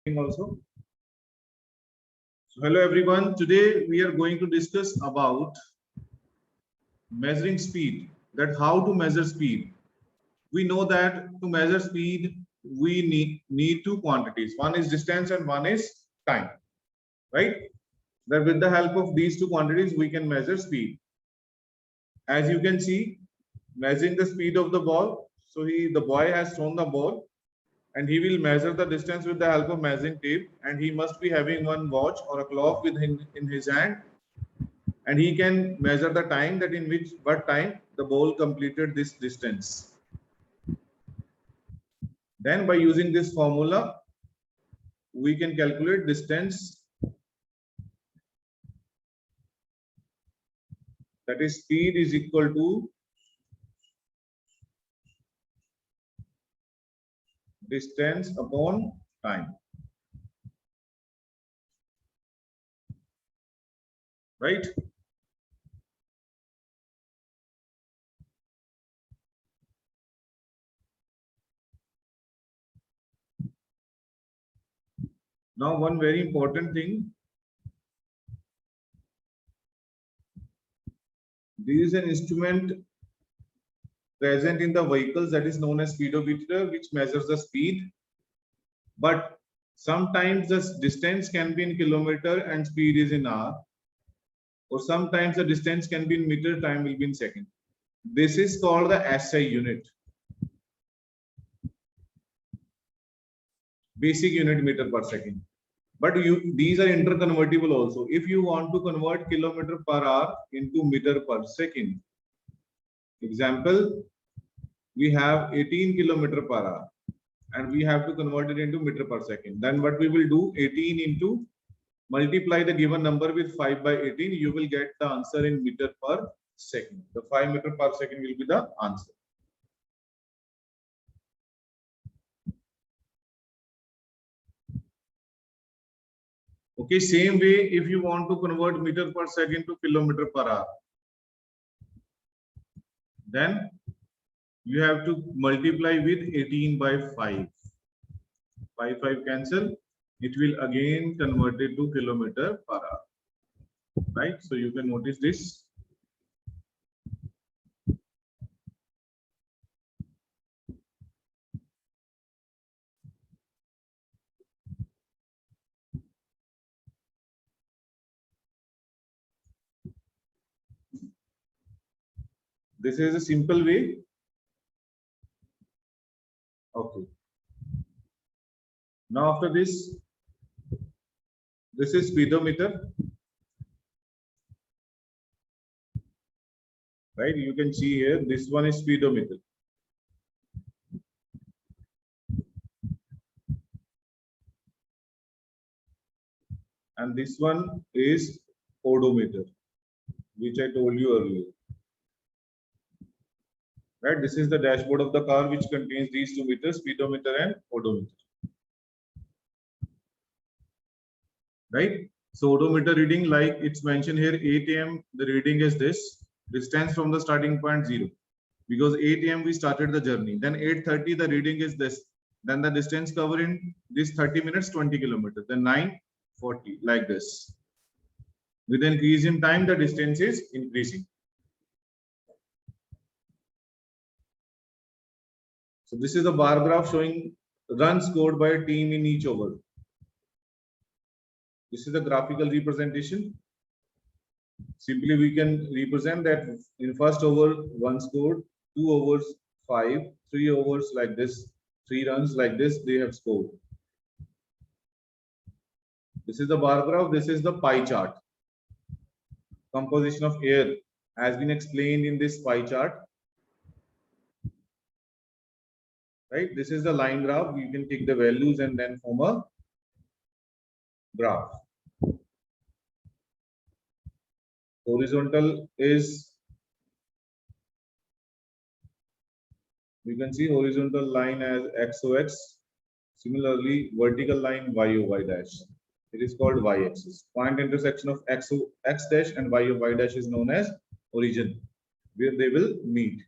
Also. So hello everyone. Today we are going to discuss about measuring speed. That how to measure speed. We know that to measure speed we need two quantities. One is distance and one is time. Right? That with the help of these two quantities we can measure speed. As you can see, measuring the speed of the ball. So the boy has thrown the ball, and he will measure the distance with the help of measuring tape, and he must be having one watch or a clock with him in his hand, and he can measure the time that in which what time the ball completed this distance. Then by using this formula we can calculate distance, that is speed is equal to distance upon time. Right? Now one very important thing, there is an instrument present in the vehicles that is known as speedometer, which measures the speed, but sometimes the distance can be in kilometer and speed is in hour, or sometimes the distance can be in meter, time will be in second. This is called the SI unit, basic unit meter per second. But these are interconvertible also. If you want to convert kilometer per hour into meter per second, example, we have 18 kilometer per hour and we have to convert it into meter per second. Then what we will do, 18 into multiply the given number with 5 by 18, you will get the answer in meter per second. The 5 meter per second will be the answer. Okay, same way, if you want to convert meter per second to kilometer per hour, then you have to multiply with 18 by 5. 5 cancel. It will again convert it to kilometer per hour. Right? So you can notice this. This is a simple way. Okay. Now after this is speedometer. Right? You can see here, this one is speedometer. And this one is odometer, which I told you earlier. Right? This is the dashboard of the car, which contains these two meters, speedometer and odometer. Right? So odometer reading, like it's mentioned here, 8 AM, the reading is this, distance from the starting point 0. Because 8 AM we started the journey. Then 8:30, the reading is this. Then the distance covered in this 30 minutes, 20 kilometers. Then 9:40, like this. With an increase in time, the distance is increasing. So this is a bar graph showing runs scored by a team in each over. This is the graphical representation. Simply we can represent that in first over 1 scored, 2 overs 5, 3 overs like this, 3 runs like this they have scored. This is the bar graph. This is the pie chart. Composition of air has been explained in this pie chart. Right? This is the line graph. You can take the values and then form a graph. Horizontal is, you can see horizontal line as XOX. Similarly, vertical line YOY dash. It is called y-axis. Point intersection of x dash and y dash is known as origin, where they will meet.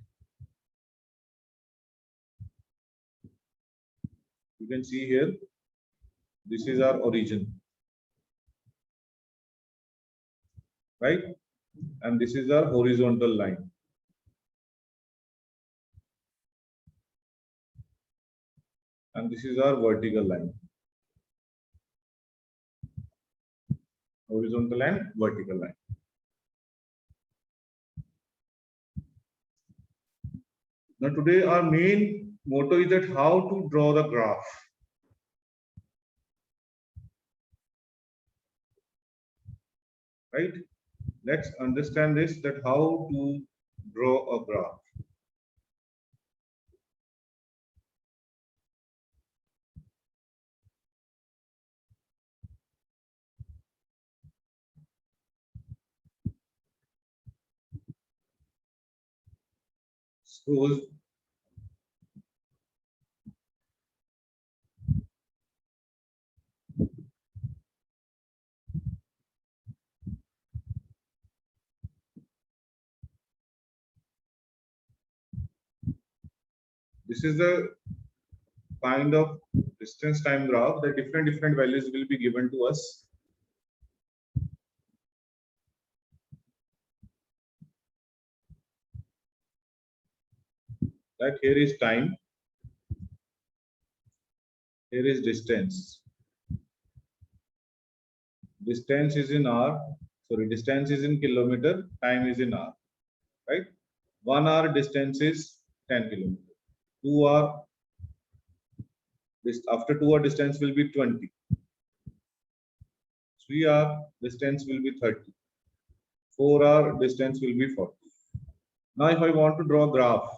You can see here This is our origin, right? And this is our horizontal line. And this is our vertical line. Horizontal and vertical line. Now today our main motto is that how to draw the graph. Right? Let's understand this, that how to draw a graph. Suppose this is the kind of distance time graph that different values will be given to us. That here is time, here is distance. Distance is in hour, distance is in kilometer, time is in hour, right? 1 hour distance is 10 kilometers. 2 hour, after 2 hour distance will be 20. 3 hour distance will be 30. 4 hour distance will be 40. Now if I want to draw a graph,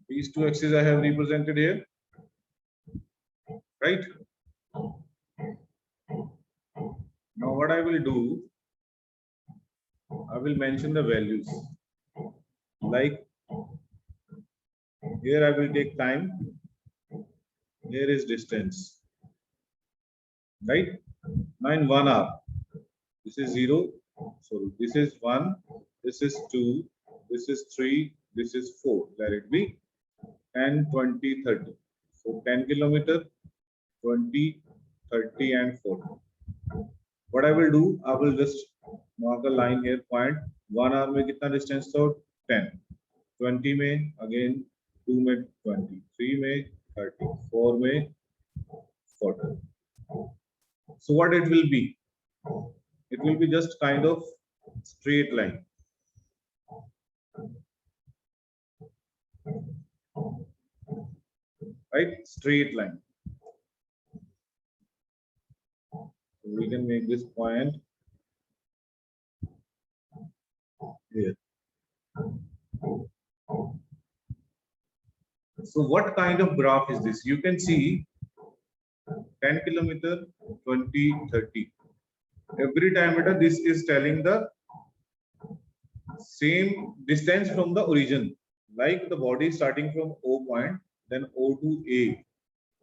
these two axes I have represented here, right? Now what I will do, I will mention the values. Like here I will take time, here is distance, right? Now in 1 hour, this is 0, so this is 1, this is 2, this is 3, this is 4, let it be 10, 20, 30. So 10 kilometer, 20, 30 and 40. What I will do, I will just mark a line here, point 1 hour में कितना distance था? 10. 20 में again 2 में 20, 3 में 30, 4 में 40. So what it will be? It will be just kind of straight line. Right? Straight line. So we can make this point here. So what kind of graph is this? You can see 10 kilometer, 20, 30. Every diameter, this is telling the same distance from the origin. Like the body starting from O point, then O to A,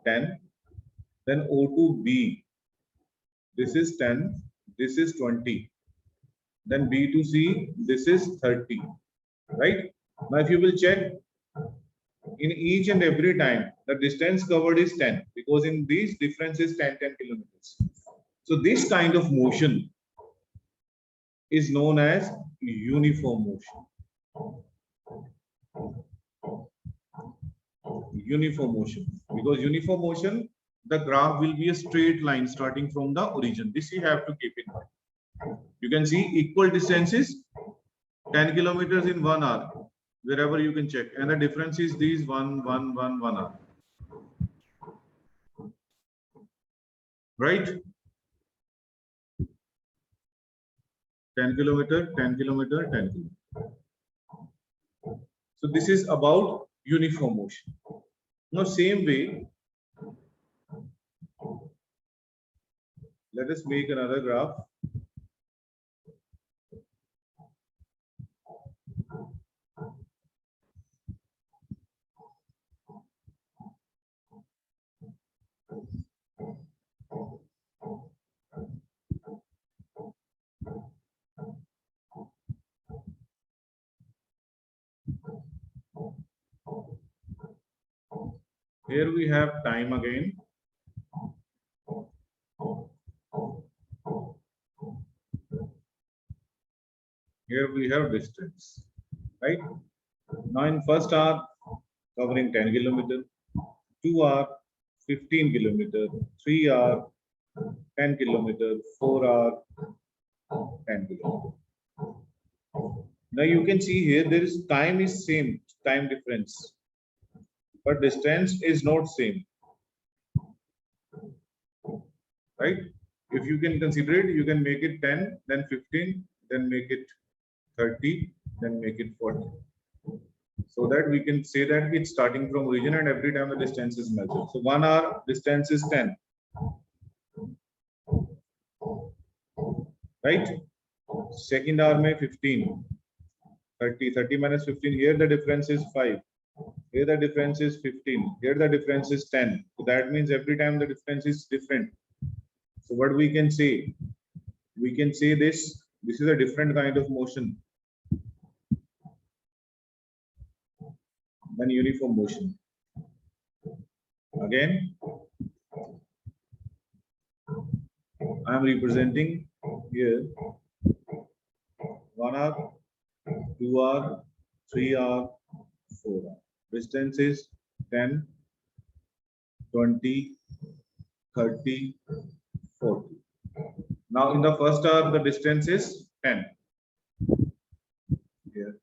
10, then O to B. This is 10, this is 20. Then B to C, this is 30. Right? Now if you will check, in each and every time, the distance covered is 10, because in these difference is 10 kilometers. So this kind of motion is known as uniform motion. Uniform motion, because uniform motion, the graph will be a straight line starting from the origin. This you have to keep in mind. You can see equal distances, 10 kilometers in 1 hour, wherever you can check, and the difference is these 1 hour. Right? 10 kilometer, 10 kilometer, 10 kilometer. So this is about uniform motion. Now same way, let us make another graph. Here we have time again. Here we have distance, right? Now in first hour, covering 10 kilometer, 2 hour, 15 kilometer, 3 hour, 10 kilometer, 4 hour, 10 kilometer. Now you can see here there is time is same, time difference, but distance is not same, right? If you can consider it, you can make it 10, then 15, then make it 30, then make it 40. So that we can say that it's starting from origin and every time the distance is measured. So 1 hour distance is 10, right? Second hour may 15, 30 minus 15. Here the difference is 5. Here the difference is 15. Here the difference is 10. So that means every time the difference is different. So what we can say? We can say this is a different kind of motion than uniform motion. Again, I am representing here 1 hour, 2 hour, 3 hour, 4 hour. Distance is 10, 20, 30, 40. Now in the first hour, the distance is 10. Here.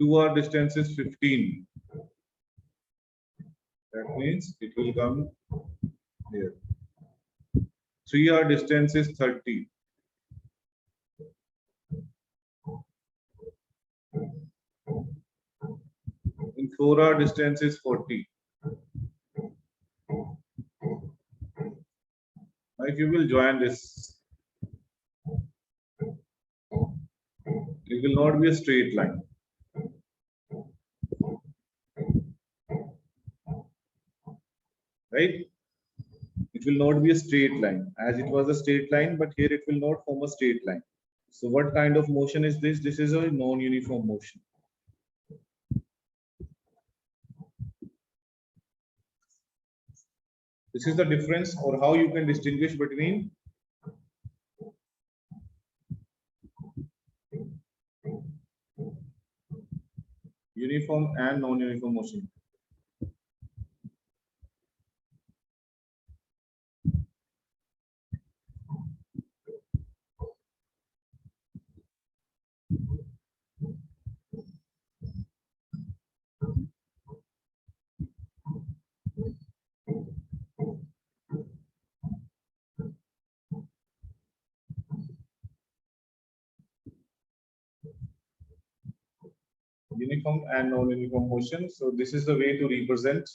2 hour distance is 15. That means it will come here. 3 hour distance is 30. In 4 hour distance is 40. Now if you will join this, it will not be a straight line. Right? It will not be a straight line, as it was a straight line, but here it will not form a straight line. So what kind of motion is this? This is a non-uniform motion. This is the difference, or how you can distinguish between uniform and non-uniform motion. Uniform and non-uniform motion. So this is the way to represent